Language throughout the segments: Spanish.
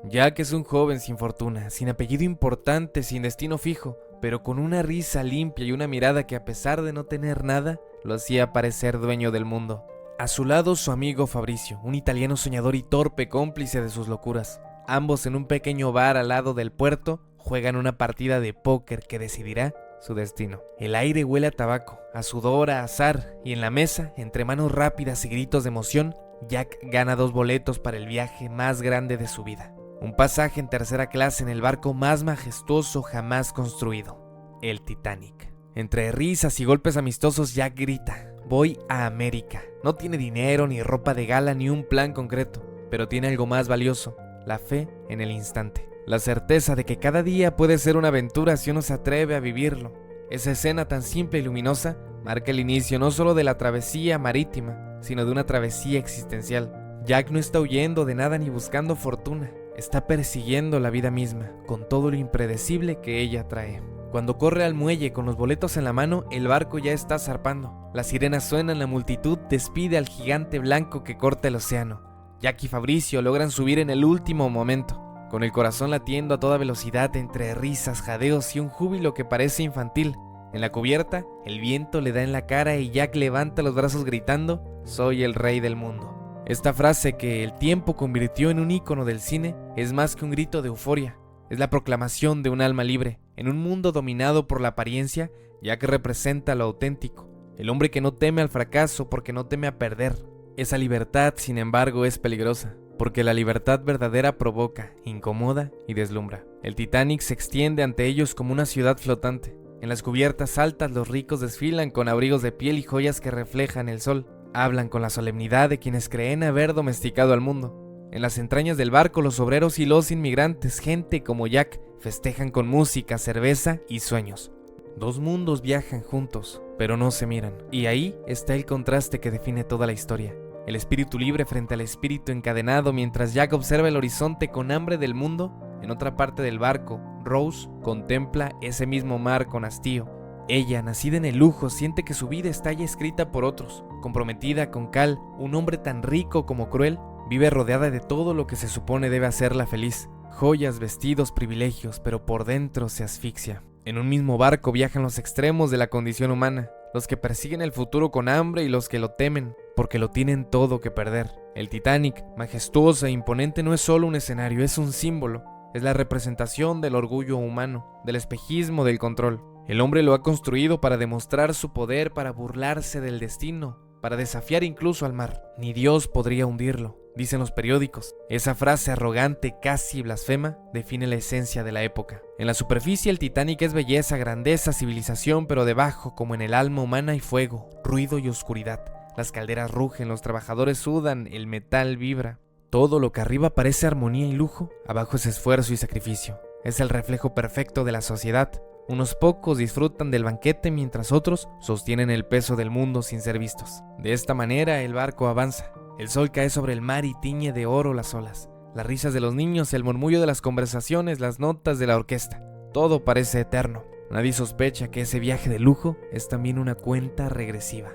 Jack es un joven sin fortuna, sin apellido importante, sin destino fijo, pero con una risa limpia y una mirada que, a pesar de no tener nada, lo hacía parecer dueño del mundo. A su lado, su amigo Fabrizio, un italiano soñador y torpe cómplice de sus locuras. Ambos, en un pequeño bar al lado del puerto, juegan una partida de póker que decidirá su destino. El aire huele a tabaco, a sudor, a azar, y en la mesa, entre manos rápidas y gritos de emoción, Jack gana 2 boletos para el viaje más grande de su vida. Un pasaje en tercera clase en el barco más majestuoso jamás construido, el Titanic. Entre risas y golpes amistosos, Jack grita: voy a América. No tiene dinero, ni ropa de gala, ni un plan concreto, pero tiene algo más valioso: la fe en el instante. La certeza de que cada día puede ser una aventura si uno se atreve a vivirlo. Esa escena tan simple y luminosa marca el inicio no solo de la travesía marítima, sino de una travesía existencial. Jack no está huyendo de nada ni buscando fortuna. Está persiguiendo la vida misma, con todo lo impredecible que ella trae. Cuando corre al muelle con los boletos en la mano, el barco ya está zarpando. Las sirenas suenan, la multitud despide al gigante blanco que corta el océano. Jack y Fabrizio logran subir en el último momento, con el corazón latiendo a toda velocidad entre risas, jadeos y un júbilo que parece infantil. En la cubierta, el viento le da en la cara y Jack levanta los brazos gritando: soy el rey del mundo. Esta frase, que el tiempo convirtió en un ícono del cine, es más que un grito de euforia. Es la proclamación de un alma libre. En un mundo dominado por la apariencia, Jack representa lo auténtico. El hombre que no teme al fracaso porque no teme a perder. Esa libertad, sin embargo, es peligrosa, porque la libertad verdadera provoca, incomoda y deslumbra. El Titanic se extiende ante ellos como una ciudad flotante. En las cubiertas altas, los ricos desfilan con abrigos de piel y joyas que reflejan el sol. Hablan con la solemnidad de quienes creen haber domesticado al mundo. En las entrañas del barco, los obreros y los inmigrantes, gente como Jack, festejan con música, cerveza y sueños. 2 mundos viajan juntos, pero no se miran. Y ahí está el contraste que define toda la historia. El espíritu libre frente al espíritu encadenado, mientras Jack observa el horizonte con hambre del mundo. En otra parte del barco, Rose contempla ese mismo mar con hastío. Ella, nacida en el lujo, siente que su vida está ya escrita por otros. Comprometida con Cal, un hombre tan rico como cruel, vive rodeada de todo lo que se supone debe hacerla feliz. Joyas, vestidos, privilegios, pero por dentro se asfixia. En un mismo barco viajan los extremos de la condición humana, los que persiguen el futuro con hambre y los que lo temen, porque lo tienen todo que perder. El Titanic, majestuoso e imponente, no es solo un escenario, es un símbolo. Es la representación del orgullo humano, del espejismo del control. El hombre lo ha construido para demostrar su poder, para burlarse del destino, para desafiar incluso al mar. Ni Dios podría hundirlo, dicen los periódicos. Esa frase arrogante, casi blasfema, define la esencia de la época. En la superficie, el Titanic es belleza, grandeza, civilización, pero debajo, como en el alma humana, hay fuego, ruido y oscuridad. Las calderas rugen, los trabajadores sudan, el metal vibra. Todo lo que arriba parece armonía y lujo, abajo es esfuerzo y sacrificio. Es el reflejo perfecto de la sociedad. Unos pocos disfrutan del banquete mientras otros sostienen el peso del mundo sin ser vistos. De esta manera el barco avanza. El sol cae sobre el mar y tiñe de oro las olas. Las risas de los niños, el murmullo de las conversaciones, las notas de la orquesta. Todo parece eterno. Nadie sospecha que ese viaje de lujo es también una cuenta regresiva.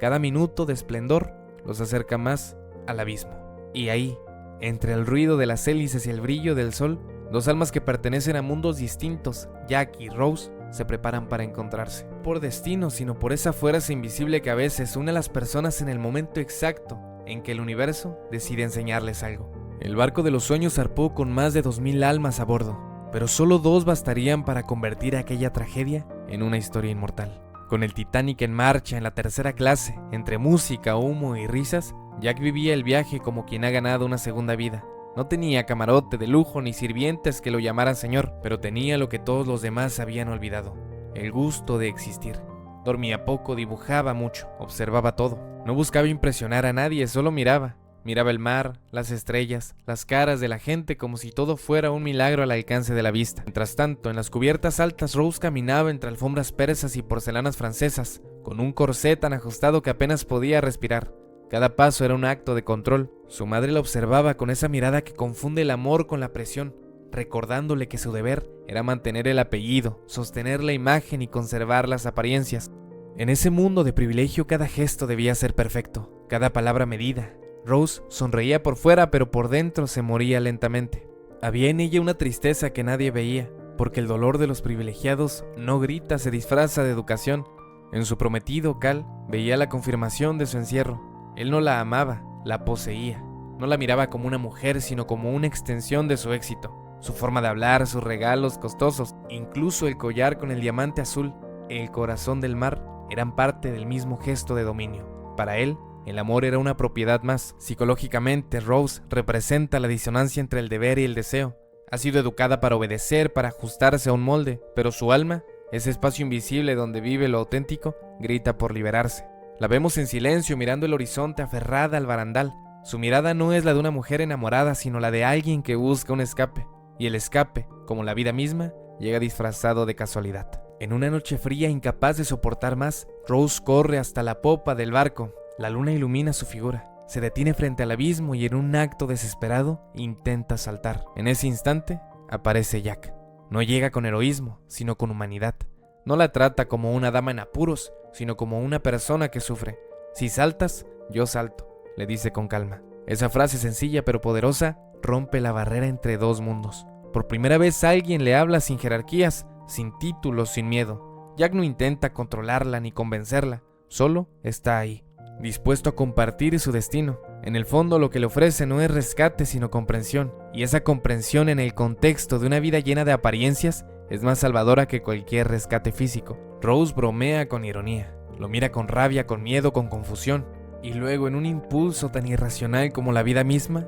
Cada minuto de esplendor los acerca más al abismo. Y ahí, entre el ruido de las hélices y el brillo del sol, 2 almas que pertenecen a mundos distintos, Jack y Rose, se preparan para encontrarse. Por destino, sino por esa fuerza invisible que a veces une a las personas en el momento exacto en que el universo decide enseñarles algo. El barco de los sueños zarpó con más de 2000 almas a bordo, pero solo 2 bastarían para convertir aquella tragedia en una historia inmortal. Con el Titanic en marcha en la tercera clase, entre música, humo y risas, Jack vivía el viaje como quien ha ganado una segunda vida. No tenía camarote de lujo ni sirvientes que lo llamaran señor, pero tenía lo que todos los demás habían olvidado: el gusto de existir. Dormía poco, dibujaba mucho, observaba todo. No buscaba impresionar a nadie, solo miraba. Miraba el mar, las estrellas, las caras de la gente, como si todo fuera un milagro al alcance de la vista. Mientras tanto, en las cubiertas altas, Rose caminaba entre alfombras persas y porcelanas francesas, con un corsé tan ajustado que apenas podía respirar. Cada paso era un acto de control. Su madre la observaba con esa mirada que confunde el amor con la presión, recordándole que su deber era mantener el apellido, sostener la imagen y conservar las apariencias. En ese mundo de privilegio, cada gesto debía ser perfecto, cada palabra medida. Rose sonreía por fuera, pero por dentro se moría lentamente. Había en ella una tristeza que nadie veía, porque el dolor de los privilegiados no grita, se disfraza de educación. En su prometido, Cal, veía la confirmación de su encierro. Él no la amaba, la poseía. No la miraba como una mujer, sino como una extensión de su éxito. Su forma de hablar, sus regalos costosos, incluso el collar con el diamante azul, el corazón del mar, eran parte del mismo gesto de dominio. Para él, el amor era una propiedad más. Psicológicamente, Rose representa la disonancia entre el deber y el deseo. Ha sido educada para obedecer, para ajustarse a un molde, pero su alma, ese espacio invisible donde vive lo auténtico, grita por liberarse. La vemos en silencio mirando el horizonte aferrada al barandal. Su mirada no es la de una mujer enamorada, sino la de alguien que busca un escape. Y el escape, como la vida misma, llega disfrazado de casualidad. En una noche fría, incapaz de soportar más, Rose corre hasta la popa del barco. La luna ilumina su figura. Se detiene frente al abismo y en un acto desesperado intenta saltar. En ese instante aparece Jack. No llega con heroísmo, sino con humanidad. No la trata como una dama en apuros, sino como una persona que sufre. Si saltas, yo salto, le dice con calma. Esa frase sencilla pero poderosa rompe la barrera entre dos mundos. Por primera vez alguien le habla sin jerarquías, sin títulos, sin miedo. Jack no intenta controlarla ni convencerla, solo está ahí, dispuesto a compartir su destino. En el fondo lo que le ofrece no es rescate sino comprensión, y esa comprensión en el contexto de una vida llena de apariencias es más salvadora que cualquier rescate físico. Rose bromea con ironía, lo mira con rabia, con miedo, con confusión, y luego en un impulso tan irracional como la vida misma,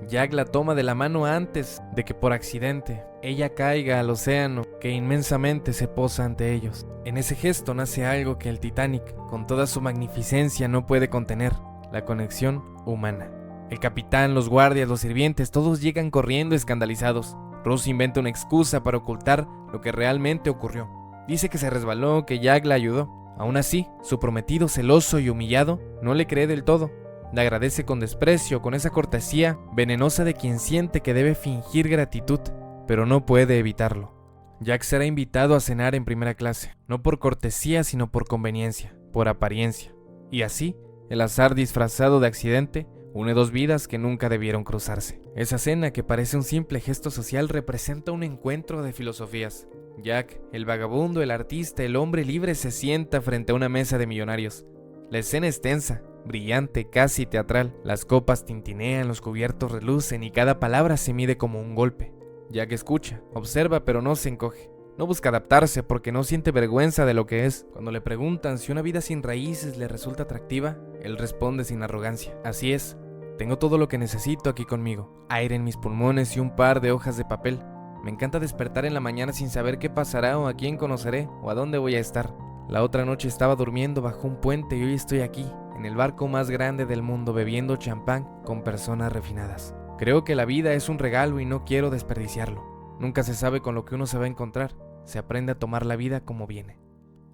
Jack la toma de la mano antes de que por accidente ella caiga al océano que inmensamente se posa ante ellos. En ese gesto nace algo que el Titanic, con toda su magnificencia, no puede contener: la conexión humana. El capitán, los guardias, los sirvientes, todos llegan corriendo escandalizados. Rose inventa una excusa para ocultar lo que realmente ocurrió. Dice que se resbaló, que Jack la ayudó. Aún así, su prometido, celoso y humillado, no le cree del todo. Le agradece con desprecio, con esa cortesía venenosa de quien siente que debe fingir gratitud, pero no puede evitarlo. Jack será invitado a cenar en primera clase, no por cortesía sino por conveniencia, por apariencia. Y así, el azar disfrazado de accidente une dos vidas que nunca debieron cruzarse. Esa cena, que parece un simple gesto social, representa un encuentro de filosofías. Jack, el vagabundo, el artista, el hombre libre, se sienta frente a una mesa de millonarios. La escena es tensa, brillante, casi teatral. Las copas tintinean, los cubiertos relucen y cada palabra se mide como un golpe. Jack escucha, observa, pero no se encoge. No busca adaptarse porque no siente vergüenza de lo que es. Cuando le preguntan si una vida sin raíces le resulta atractiva, él responde sin arrogancia: así es, tengo todo lo que necesito aquí conmigo, aire en mis pulmones y un par de hojas de papel. Me encanta despertar en la mañana sin saber qué pasará o a quién conoceré o a dónde voy a estar. La otra noche estaba durmiendo bajo un puente y hoy estoy aquí, en el barco más grande del mundo, bebiendo champán con personas refinadas. Creo que la vida es un regalo y no quiero desperdiciarlo. Nunca se sabe con lo que uno se va a encontrar. Se aprende a tomar la vida como viene.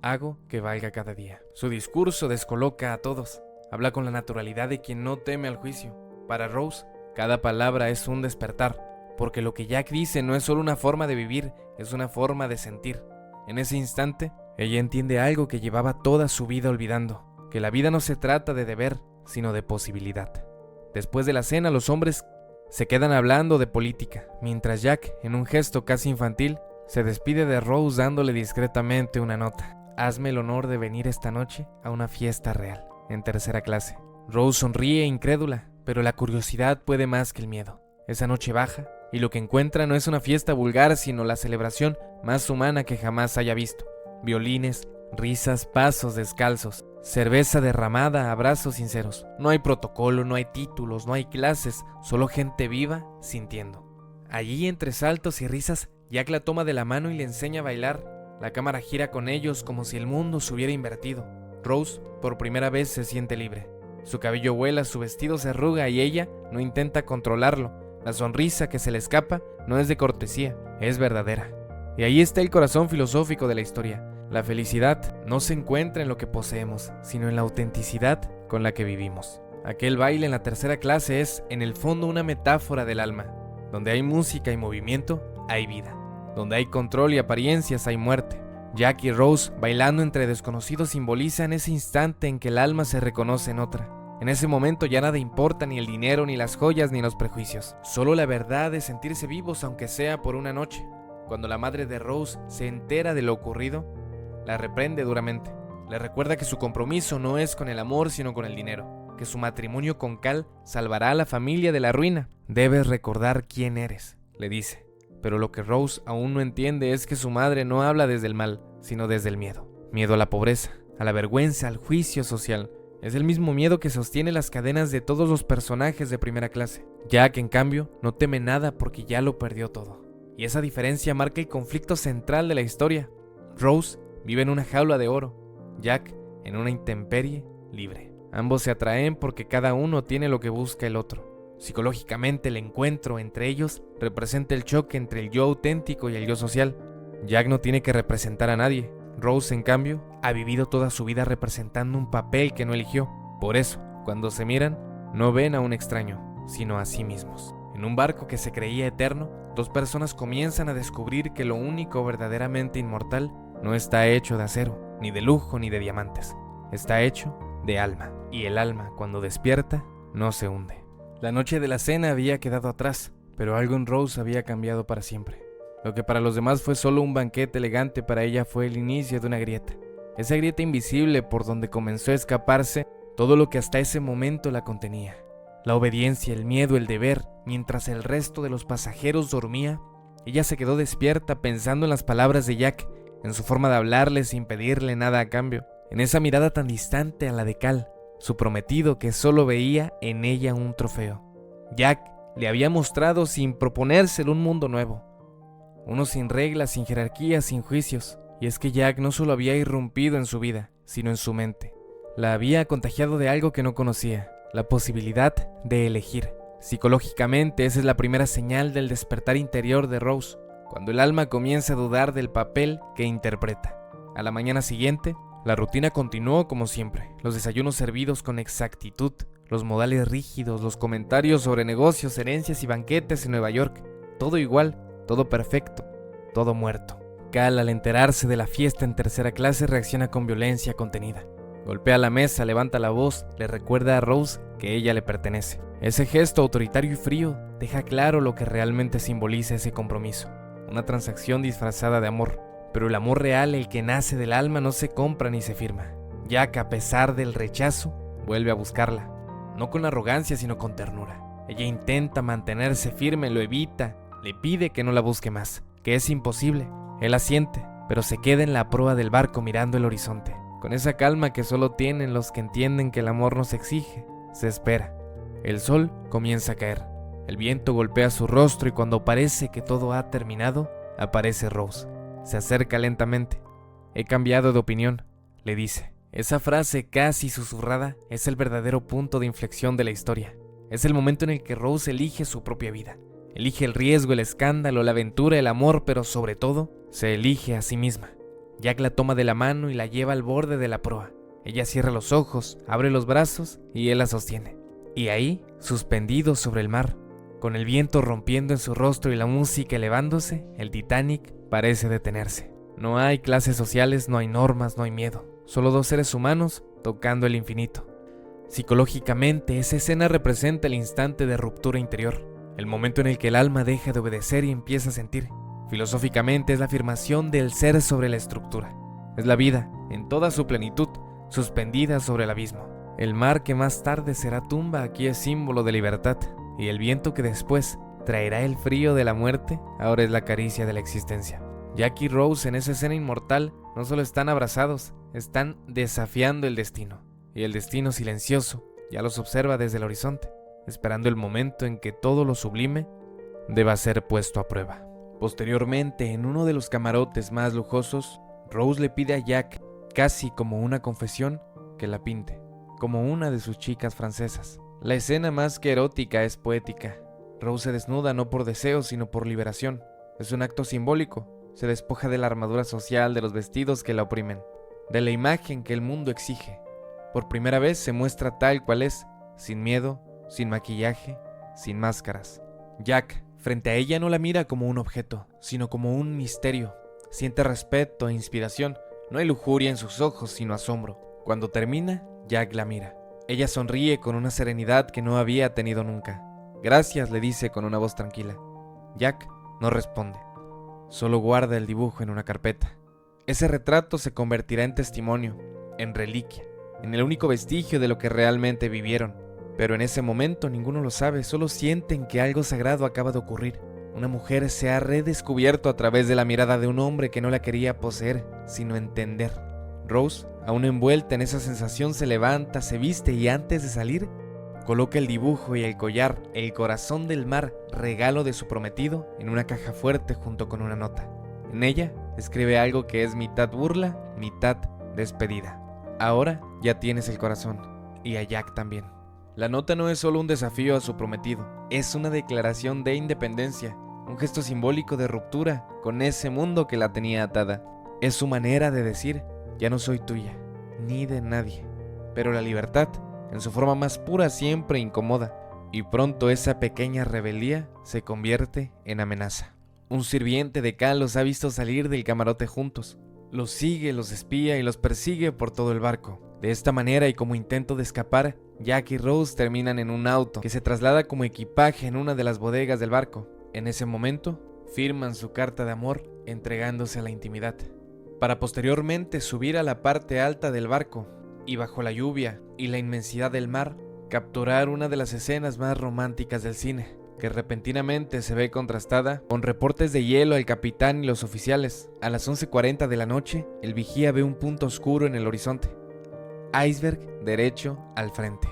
Hago que valga cada día. Su discurso descoloca a todos. Habla con la naturalidad de quien no teme al juicio. Para Rose, cada palabra es un despertar, porque lo que Jack dice no es solo una forma de vivir, es una forma de sentir. En ese instante, ella entiende algo que llevaba toda su vida olvidando: que la vida no se trata de deber, sino de posibilidad. Después de la cena, los hombres se quedan hablando de política, mientras Jack, en un gesto casi infantil, se despide de Rose dándole discretamente una nota: hazme el honor de venir esta noche a una fiesta real, en tercera clase. Rose sonríe incrédula, pero la curiosidad puede más que el miedo. Esa noche baja, y lo que encuentra no es una fiesta vulgar, sino la celebración más humana que jamás haya visto. Violines, risas, pasos descalzos, cerveza derramada, abrazos sinceros. No hay protocolo, no hay títulos, no hay clases, solo gente viva sintiendo. Allí, entre saltos y risas, Jack la toma de la mano y le enseña a bailar. La cámara gira con ellos como si el mundo se hubiera invertido. Rose, por primera vez, se siente libre. Su cabello vuela, su vestido se arruga y ella no intenta controlarlo. La sonrisa que se le escapa no es de cortesía, es verdadera. Y ahí está el corazón filosófico de la historia. La felicidad no se encuentra en lo que poseemos, sino en la autenticidad con la que vivimos. Aquel baile en la tercera clase es, en el fondo, una metáfora del alma. Donde hay música y movimiento, hay vida. Donde hay control y apariencias, hay muerte. Jack y Rose bailando entre desconocidos simbolizan ese instante en que el alma se reconoce en otra. En ese momento ya nada importa, ni el dinero, ni las joyas, ni los prejuicios. Solo la verdad de sentirse vivos, aunque sea por una noche. Cuando la madre de Rose se entera de lo ocurrido, la reprende duramente. Le recuerda que su compromiso no es con el amor, sino con el dinero. Que su matrimonio con Cal salvará a la familia de la ruina. Debes recordar quién eres, le dice. Pero lo que Rose aún no entiende es que su madre no habla desde el mal, sino desde el miedo. Miedo a la pobreza, a la vergüenza, al juicio social. Es el mismo miedo que sostiene las cadenas de todos los personajes de primera clase. Jack, en cambio, no teme nada porque ya lo perdió todo. Y esa diferencia marca el conflicto central de la historia. Rose vive en una jaula de oro, Jack en una intemperie libre. Ambos se atraen porque cada uno tiene lo que busca el otro. Psicológicamente, el encuentro entre ellos representa el choque entre el yo auténtico y el yo social. Jack no tiene que representar a nadie. Rose, en cambio, ha vivido toda su vida representando un papel que no eligió. Por eso, cuando se miran, no ven a un extraño, sino a sí mismos. En un barco que se creía eterno, dos personas comienzan a descubrir que lo único verdaderamente inmortal no está hecho de acero, ni de lujo, ni de diamantes. Está hecho de alma. Y el alma, cuando despierta, no se hunde. La noche de la cena había quedado atrás, pero algo en Rose había cambiado para siempre. Lo que para los demás fue solo un banquete elegante, para ella fue el inicio de una grieta. Esa grieta invisible por donde comenzó a escaparse todo lo que hasta ese momento la contenía. La obediencia, el miedo, el deber. Mientras el resto de los pasajeros dormía, ella se quedó despierta pensando en las palabras de Jack, en su forma de hablarle sin pedirle nada a cambio, en esa mirada tan distante a la de Cal, su prometido que solo veía en ella un trofeo. Jack le había mostrado sin proponérselo un mundo nuevo, uno sin reglas, sin jerarquías, sin juicios. Y es que Jack no solo había irrumpido en su vida, sino en su mente. La había contagiado de algo que no conocía, la posibilidad de elegir. Psicológicamente, esa es la primera señal del despertar interior de Rose, cuando el alma comienza a dudar del papel que interpreta. A la mañana siguiente, la rutina continuó como siempre, los desayunos servidos con exactitud, los modales rígidos, los comentarios sobre negocios, herencias y banquetes en Nueva York, todo igual, todo perfecto, todo muerto. Cal, al enterarse de la fiesta en tercera clase, reacciona con violencia contenida. Golpea la mesa, levanta la voz, le recuerda a Rose que ella le pertenece. Ese gesto autoritario y frío deja claro lo que realmente simboliza ese compromiso. Una transacción disfrazada de amor. Pero el amor real, el que nace del alma, no se compra ni se firma. Jack, a pesar del rechazo, vuelve a buscarla. No con arrogancia, sino con ternura. Ella intenta mantenerse firme, lo evita, le pide que no la busque más, que es imposible. Él asiente, pero se queda en la proa del barco mirando el horizonte. Con esa calma que solo tienen los que entienden que el amor nos exige, se espera. El sol comienza a caer. El viento golpea su rostro y cuando parece que todo ha terminado, aparece Rose. Se acerca lentamente. He cambiado de opinión, le dice. Esa frase casi susurrada es el verdadero punto de inflexión de la historia. Es el momento en el que Rose elige su propia vida. Elige el riesgo, el escándalo, la aventura, el amor, pero sobre todo, se elige a sí misma. Jack la toma de la mano y la lleva al borde de la proa. Ella cierra los ojos, abre los brazos y él la sostiene. Y ahí, suspendido sobre el mar, con el viento rompiendo en su rostro y la música elevándose, el Titanic parece detenerse. No hay clases sociales, no hay normas, no hay miedo. Solo dos seres humanos tocando el infinito. Psicológicamente, esa escena representa el instante de ruptura interior, el momento en el que el alma deja de obedecer y empieza a sentir. Filosóficamente es la afirmación del ser sobre la estructura. Es la vida, en toda su plenitud, suspendida sobre el abismo. El mar que más tarde será tumba aquí es símbolo de libertad, y el viento que después traerá el frío de la muerte ahora es la caricia de la existencia. Jack y Rose en esa escena inmortal no solo están abrazados, están desafiando el destino. Y el destino silencioso ya los observa desde el horizonte, esperando el momento en que todo lo sublime deba ser puesto a prueba. Posteriormente, en uno de los camarotes más lujosos, Rose le pide a Jack, casi como una confesión, que la pinte, como una de sus chicas francesas. La escena más que erótica es poética. Rose se desnuda no por deseo, sino por liberación. Es un acto simbólico. Se despoja de la armadura social, de los vestidos que la oprimen, de la imagen que el mundo exige. Por primera vez se muestra tal cual es, sin miedo, sin maquillaje, sin máscaras. Jack, frente a ella, no la mira como un objeto, sino como un misterio. Siente respeto e inspiración. No hay lujuria en sus ojos, sino asombro. Cuando termina, Jack la mira. Ella sonríe con una serenidad que no había tenido nunca. Gracias, le dice con una voz tranquila. Jack no responde. Solo guarda el dibujo en una carpeta. Ese retrato se convertirá en testimonio, en reliquia, en el único vestigio de lo que realmente vivieron. Pero en ese momento ninguno lo sabe, solo sienten que algo sagrado acaba de ocurrir. Una mujer se ha redescubierto a través de la mirada de un hombre que no la quería poseer, sino entender. Rose, aún envuelta en esa sensación, se levanta, se viste y antes de salir, coloca el dibujo y el collar, el corazón del mar, regalo de su prometido, en una caja fuerte junto con una nota. En ella escribe algo que es mitad burla, mitad despedida. Ahora ya tienes el corazón, y a Jack también. La nota no es solo un desafío a su prometido, es una declaración de independencia, un gesto simbólico de ruptura con ese mundo que la tenía atada. Es su manera de decir, ya no soy tuya, ni de nadie. Pero la libertad, en su forma más pura, siempre incomoda, y pronto esa pequeña rebeldía se convierte en amenaza. Un sirviente de Cal los ha visto salir del camarote juntos. Los sigue, los espía y los persigue por todo el barco. De esta manera y como intento de escapar, Jack y Rose terminan en un auto que se traslada como equipaje en una de las bodegas del barco. En ese momento, firman su carta de amor entregándose a la intimidad, para posteriormente subir a la parte alta del barco y bajo la lluvia y la inmensidad del mar, capturar una de las escenas más románticas del cine, que repentinamente se ve contrastada con reportes de hielo al capitán y los oficiales. A las 11:40 de la noche, el vigía ve un punto oscuro en el horizonte. Iceberg derecho al frente.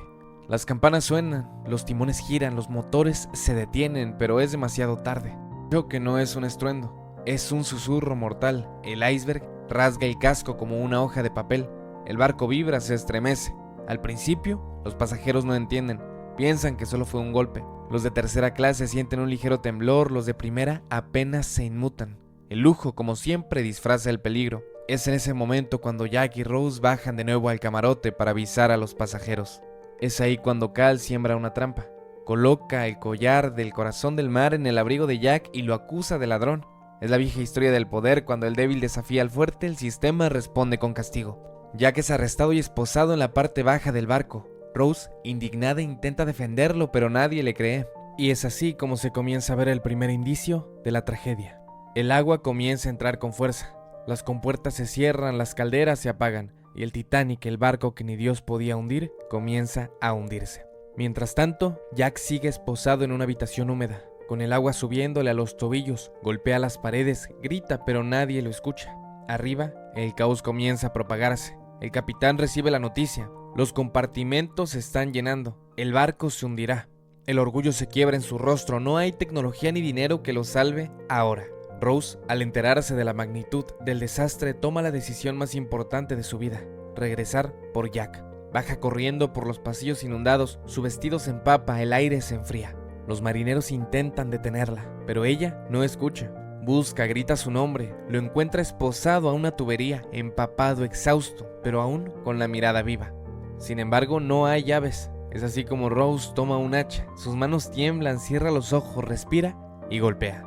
Las campanas suenan, los timones giran, los motores se detienen, pero es demasiado tarde. Yo que no es un estruendo, es un susurro mortal. El iceberg rasga el casco como una hoja de papel. El barco vibra, se estremece. Al principio, los pasajeros no entienden, piensan que solo fue un golpe. Los de tercera clase sienten un ligero temblor, los de primera apenas se inmutan. El lujo, como siempre, disfraza el peligro. Es en ese momento cuando Jack y Rose bajan de nuevo al camarote para avisar a los pasajeros. Es ahí cuando Cal siembra una trampa. Coloca el collar del corazón del mar en el abrigo de Jack y lo acusa de ladrón. Es la vieja historia del poder: cuando el débil desafía al fuerte, el sistema responde con castigo. Jack es arrestado y esposado en la parte baja del barco. Rose, indignada, intenta defenderlo, pero nadie le cree. Y es así como se comienza a ver el primer indicio de la tragedia. El agua comienza a entrar con fuerza. Las compuertas se cierran, las calderas se apagan, y el Titanic, el barco que ni Dios podía hundir, comienza a hundirse. Mientras tanto, Jack sigue esposado en una habitación húmeda, con el agua subiéndole a los tobillos, golpea las paredes, grita, pero nadie lo escucha. Arriba, el caos comienza a propagarse. El capitán recibe la noticia. Los compartimentos se están llenando. El barco se hundirá. El orgullo se quiebra en su rostro. No hay tecnología ni dinero que lo salve ahora. Rose, al enterarse de la magnitud del desastre, toma la decisión más importante de su vida: regresar por Jack. Baja corriendo por los pasillos inundados, su vestido se empapa, el aire se enfría. Los marineros intentan detenerla, pero ella no escucha. Busca, grita su nombre, lo encuentra esposado a una tubería, empapado, exhausto, pero aún con la mirada viva. Sin embargo, no hay llaves. Es así como Rose toma un hacha, sus manos tiemblan, cierra los ojos, respira y golpea.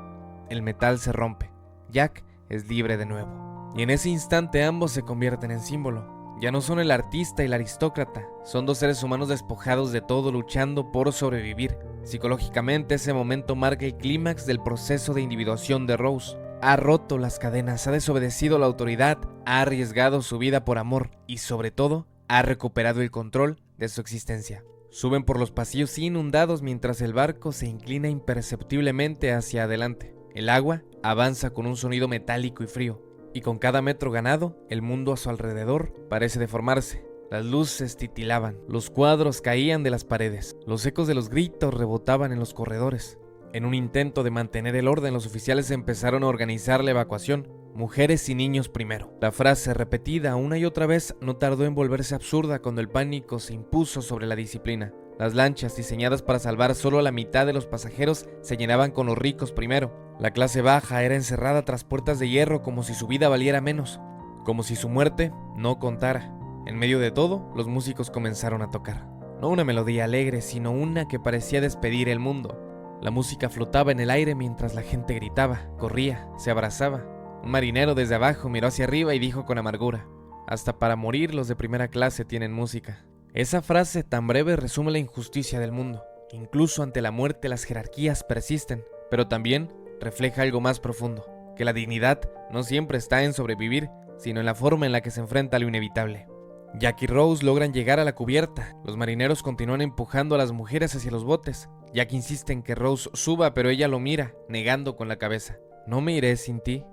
El metal se rompe. Jack es libre de nuevo. Y en ese instante ambos se convierten en símbolo. Ya no son el artista y la aristócrata, son dos seres humanos despojados de todo, luchando por sobrevivir. Psicológicamente, ese momento marca el clímax del proceso de individuación de Rose. Ha roto las cadenas, ha desobedecido la autoridad, ha arriesgado su vida por amor y, sobre todo, ha recuperado el control de su existencia. Suben por los pasillos inundados mientras el barco se inclina imperceptiblemente hacia adelante. El agua avanza con un sonido metálico y frío, y con cada metro ganado, el mundo a su alrededor parece deformarse. Las luces titilaban, los cuadros caían de las paredes, los ecos de los gritos rebotaban en los corredores. En un intento de mantener el orden, los oficiales empezaron a organizar la evacuación. Mujeres y niños primero. La frase, repetida una y otra vez, no tardó en volverse absurda cuando el pánico se impuso sobre la disciplina. Las lanchas, diseñadas para salvar solo a la mitad de los pasajeros, se llenaban con los ricos primero. La clase baja era encerrada tras puertas de hierro como si su vida valiera menos, como si su muerte no contara. En medio de todo, los músicos comenzaron a tocar. No una melodía alegre, sino una que parecía despedir el mundo. La música flotaba en el aire mientras la gente gritaba, corría, se abrazaba. Un marinero desde abajo miró hacia arriba y dijo con amargura: hasta para morir los de primera clase tienen música. Esa frase tan breve resume la injusticia del mundo. Incluso ante la muerte las jerarquías persisten, pero también refleja algo más profundo, que la dignidad no siempre está en sobrevivir, sino en la forma en la que se enfrenta a lo inevitable. Jack y Rose logran llegar a la cubierta. Los marineros continúan empujando a las mujeres hacia los botes. Jack insiste en que Rose suba, pero ella lo mira, negando con la cabeza. No me iré sin ti.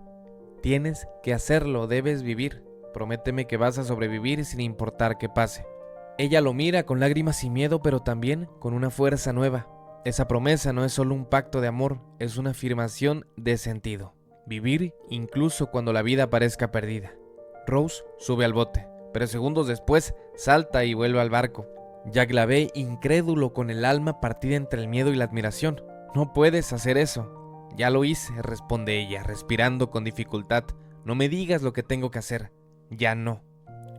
Tienes que hacerlo, debes vivir. Prométeme que vas a sobrevivir sin importar qué pase. Ella lo mira con lágrimas y miedo, pero también con una fuerza nueva. Esa promesa no es solo un pacto de amor, es una afirmación de sentido. Vivir incluso cuando la vida parezca perdida. Rose sube al bote, pero segundos después salta y vuelve al barco. Jack la ve incrédulo, con el alma partida entre el miedo y la admiración. No puedes hacer eso. Ya lo hice, responde ella, respirando con dificultad. No me digas lo que tengo que hacer. Ya no.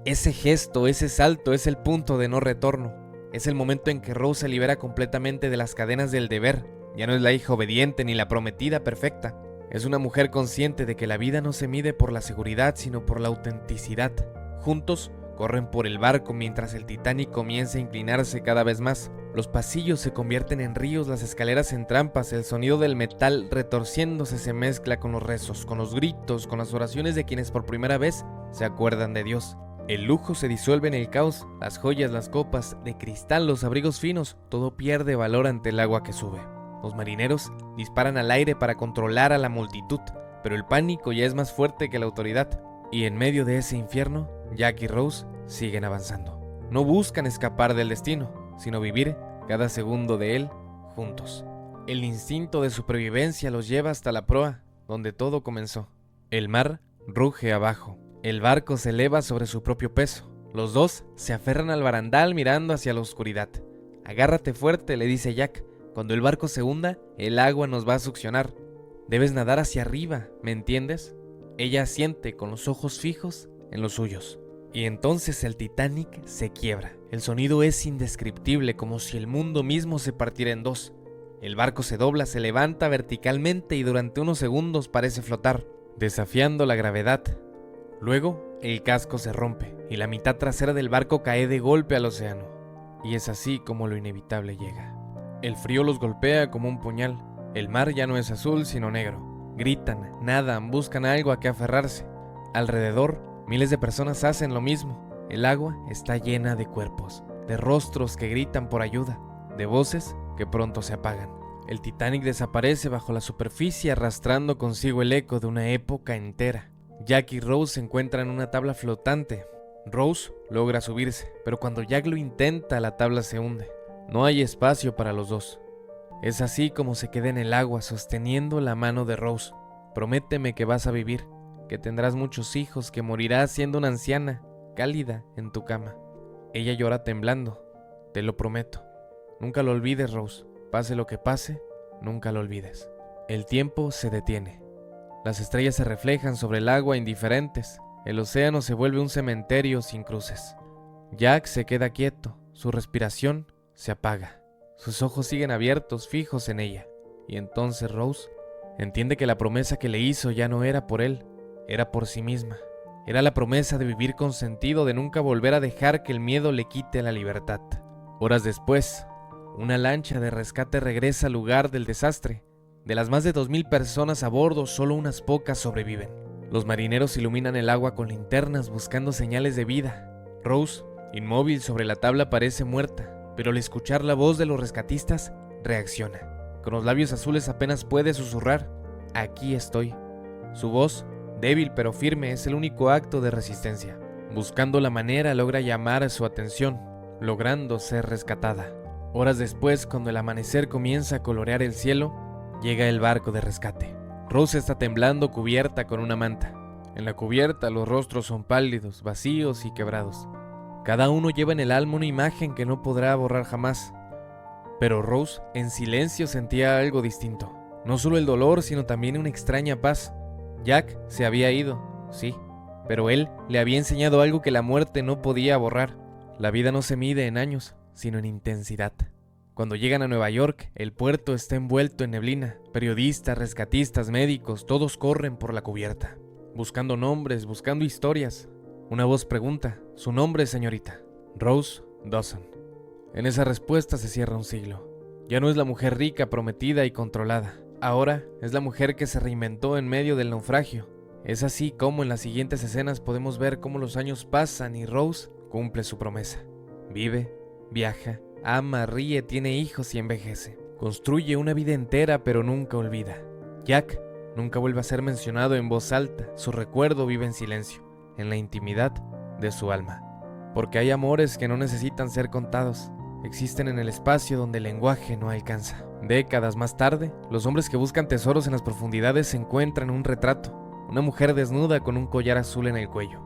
Ese gesto, ese salto es el punto de no retorno. Es el momento en que Rose se libera completamente de las cadenas del deber. Ya no es la hija obediente ni la prometida perfecta. Es una mujer consciente de que la vida no se mide por la seguridad, sino por la autenticidad. Juntos corren por el barco mientras el Titanic comienza a inclinarse cada vez más. Los pasillos se convierten en ríos, las escaleras en trampas, el sonido del metal retorciéndose se mezcla con los rezos, con los gritos, con las oraciones de quienes por primera vez se acuerdan de Dios. El lujo se disuelve en el caos, las joyas, las copas de cristal, los abrigos finos, todo pierde valor ante el agua que sube. Los marineros disparan al aire para controlar a la multitud, pero el pánico ya es más fuerte que la autoridad. Y en medio de ese infierno, Jack y Rose siguen avanzando. No buscan escapar del destino, sino vivir cada segundo de él juntos. El instinto de supervivencia los lleva hasta la proa, donde todo comenzó. El mar ruge abajo. El barco se eleva sobre su propio peso. Los dos se aferran al barandal mirando hacia la oscuridad. Agárrate fuerte, le dice Jack. Cuando el barco se hunda, el agua nos va a succionar. Debes nadar hacia arriba, ¿me entiendes? Ella asiente con los ojos fijos en los suyos. Y entonces el Titanic se quiebra. El sonido es indescriptible, como si el mundo mismo se partiera en dos. El barco se dobla, se levanta verticalmente y durante unos segundos parece flotar, desafiando la gravedad. Luego, el casco se rompe y la mitad trasera del barco cae de golpe al océano. Y es así como lo inevitable llega. El frío los golpea como un puñal. El mar ya no es azul, sino negro. Gritan, nadan, buscan algo a que aferrarse. Alrededor, miles de personas hacen lo mismo. El agua está llena de cuerpos, de rostros que gritan por ayuda, de voces que pronto se apagan. El Titanic desaparece bajo la superficie, arrastrando consigo el eco de una época entera. Jack y Rose se encuentran en una tabla flotante. Rose logra subirse, pero cuando Jack lo intenta, la tabla se hunde. No hay espacio para los dos. Es así como se queda en el agua, sosteniendo la mano de Rose. Prométeme que vas a vivir, que tendrás muchos hijos, que morirás siendo una anciana, cálida en tu cama. Ella llora temblando. Te lo prometo. Nunca lo olvides, Rose. Pase lo que pase, nunca lo olvides. El tiempo se detiene. Las estrellas se reflejan sobre el agua indiferentes. El océano se vuelve un cementerio sin cruces. Jack se queda quieto. Su respiración se apaga. Sus ojos siguen abiertos, fijos en ella. Y entonces Rose entiende que la promesa que le hizo ya no era por él, era por sí misma. Era la promesa de vivir con sentido, de nunca volver a dejar que el miedo le quite la libertad. Horas después, una lancha de rescate regresa al lugar del desastre. De las más de 2000 personas a bordo, solo unas pocas sobreviven. Los marineros iluminan el agua con linternas buscando señales de vida. Rose, inmóvil sobre la tabla, parece muerta, pero al escuchar la voz de los rescatistas, reacciona. Con los labios azules apenas puede susurrar: aquí estoy. Su voz, débil pero firme, es el único acto de resistencia. Buscando la manera, logra llamar su atención, logrando ser rescatada. Horas después, cuando el amanecer comienza a colorear el cielo, llega el barco de rescate. Rose está temblando, cubierta con una manta. En la cubierta los rostros son pálidos, vacíos y quebrados. Cada uno lleva en el alma una imagen que no podrá borrar jamás. Pero Rose, en silencio, sentía algo distinto. No solo el dolor, sino también una extraña paz. Jack se había ido, sí, pero él le había enseñado algo que la muerte no podía borrar. La vida no se mide en años, sino en intensidad. Cuando llegan a Nueva York, el puerto está envuelto en neblina. Periodistas, rescatistas, médicos, todos corren por la cubierta, buscando nombres, buscando historias. Una voz pregunta: ¿su nombre, señorita? Rose Dawson. En esa respuesta se cierra un siglo. Ya no es la mujer rica, prometida y controlada. Ahora es la mujer que se reinventó en medio del naufragio. Es así como en las siguientes escenas podemos ver cómo los años pasan y Rose cumple su promesa. Vive, viaja, ama, ríe, tiene hijos y envejece. Construye una vida entera pero nunca olvida. Jack nunca vuelve a ser mencionado en voz alta, su recuerdo vive en silencio, en la intimidad de su alma. Porque hay amores que no necesitan ser contados, existen en el espacio donde el lenguaje no alcanza. Décadas más tarde, los hombres que buscan tesoros en las profundidades encuentran un retrato, una mujer desnuda con un collar azul en el cuello.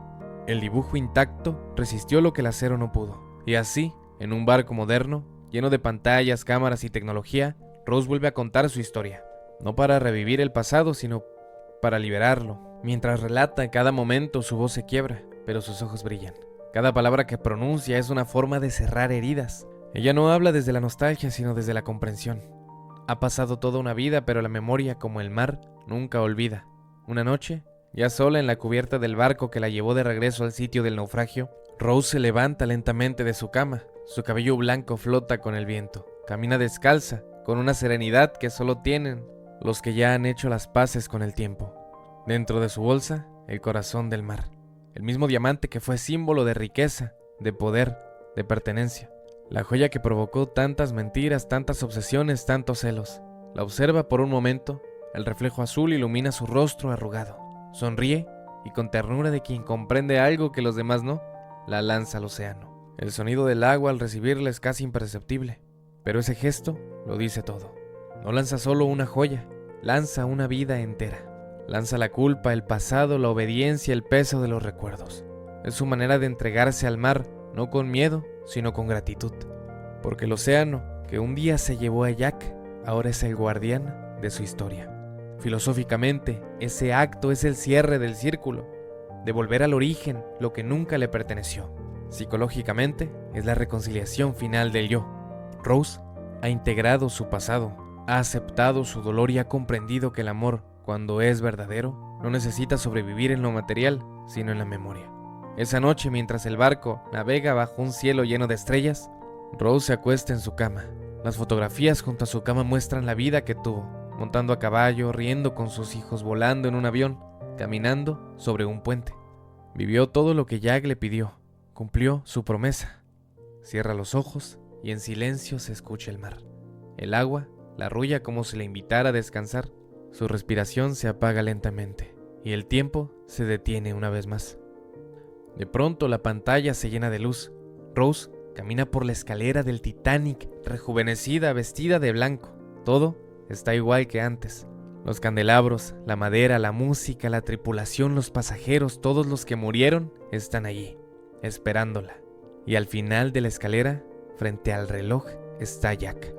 El dibujo intacto resistió lo que el acero no pudo, y así, en un barco moderno, lleno de pantallas, cámaras y tecnología, Rose vuelve a contar su historia. No para revivir el pasado, sino para liberarlo. Mientras relata cada momento, su voz se quiebra, pero sus ojos brillan. Cada palabra que pronuncia es una forma de cerrar heridas. Ella no habla desde la nostalgia, sino desde la comprensión. Ha pasado toda una vida, pero la memoria, como el mar, nunca olvida. Una noche, ya sola en la cubierta del barco que la llevó de regreso al sitio del naufragio, Rose se levanta lentamente de su cama. Su cabello blanco flota con el viento. Camina descalza, con una serenidad que solo tienen los que ya han hecho las paces con el tiempo. Dentro de su bolsa, el corazón del mar. El mismo diamante que fue símbolo de riqueza, de poder, de pertenencia. La joya que provocó tantas mentiras, tantas obsesiones, tantos celos. La observa por un momento, el reflejo azul ilumina su rostro arrugado. Sonríe y con ternura de quien comprende algo que los demás no, la lanza al océano. El sonido del agua al recibirla es casi imperceptible, pero ese gesto lo dice todo. No lanza solo una joya, lanza una vida entera. Lanza la culpa, el pasado, la obediencia, el peso de los recuerdos. Es su manera de entregarse al mar, no con miedo, sino con gratitud. Porque el océano, que un día se llevó a Jack, ahora es el guardián de su historia. Filosóficamente, ese acto es el cierre del círculo, de volver al origen, lo que nunca le perteneció. Psicológicamente, es la reconciliación final del yo. Rose ha integrado su pasado, ha aceptado su dolor y ha comprendido que el amor, cuando es verdadero, no necesita sobrevivir en lo material, sino en la memoria. Esa noche, mientras el barco navega bajo un cielo lleno de estrellas, Rose se acuesta en su cama. Las fotografías junto a su cama muestran la vida que tuvo, montando a caballo, riendo con sus hijos, volando en un avión, caminando sobre un puente. Vivió todo lo que Jack le pidió, cumplió su promesa. Cierra los ojos y en silencio se escucha el mar. El agua la arrulla como si le invitara a descansar. Su respiración se apaga lentamente y el tiempo se detiene una vez más. De pronto la pantalla se llena de luz. Rose camina por la escalera del Titanic, rejuvenecida, vestida de blanco. Todo está igual que antes. Los candelabros, la madera, la música, la tripulación, los pasajeros, todos los que murieron están allí, esperándola. Y al final de la escalera, frente al reloj, está Jack.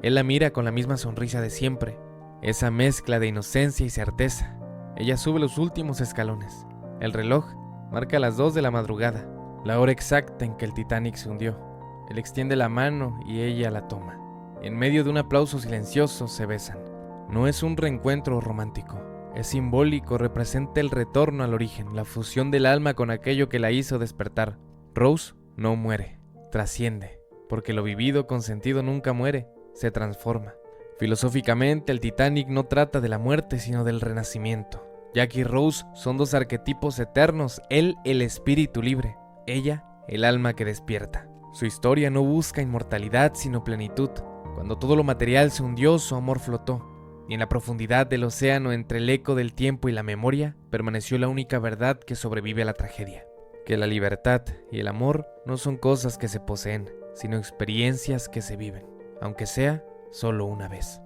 Él la mira con la misma sonrisa de siempre, esa mezcla de inocencia y certeza. Ella sube los últimos escalones. El reloj marca las 2 de la madrugada, la hora exacta en que el Titanic se hundió. Él extiende la mano y ella la toma. En medio de un aplauso silencioso se besan. No es un reencuentro romántico, es simbólico, representa el retorno al origen, la fusión del alma con aquello que la hizo despertar. Rose no muere, trasciende, porque lo vivido con sentido nunca muere, se transforma. Filosóficamente, el Titanic no trata de la muerte, sino del renacimiento. Jack y Rose son 2 arquetipos eternos, él el espíritu libre, ella el alma que despierta. Su historia no busca inmortalidad, sino plenitud. Cuando todo lo material se hundió, su amor flotó. Y en la profundidad del océano, entre el eco del tiempo y la memoria, permaneció la única verdad que sobrevive a la tragedia. Que la libertad y el amor no son cosas que se poseen, sino experiencias que se viven, aunque sea solo una vez.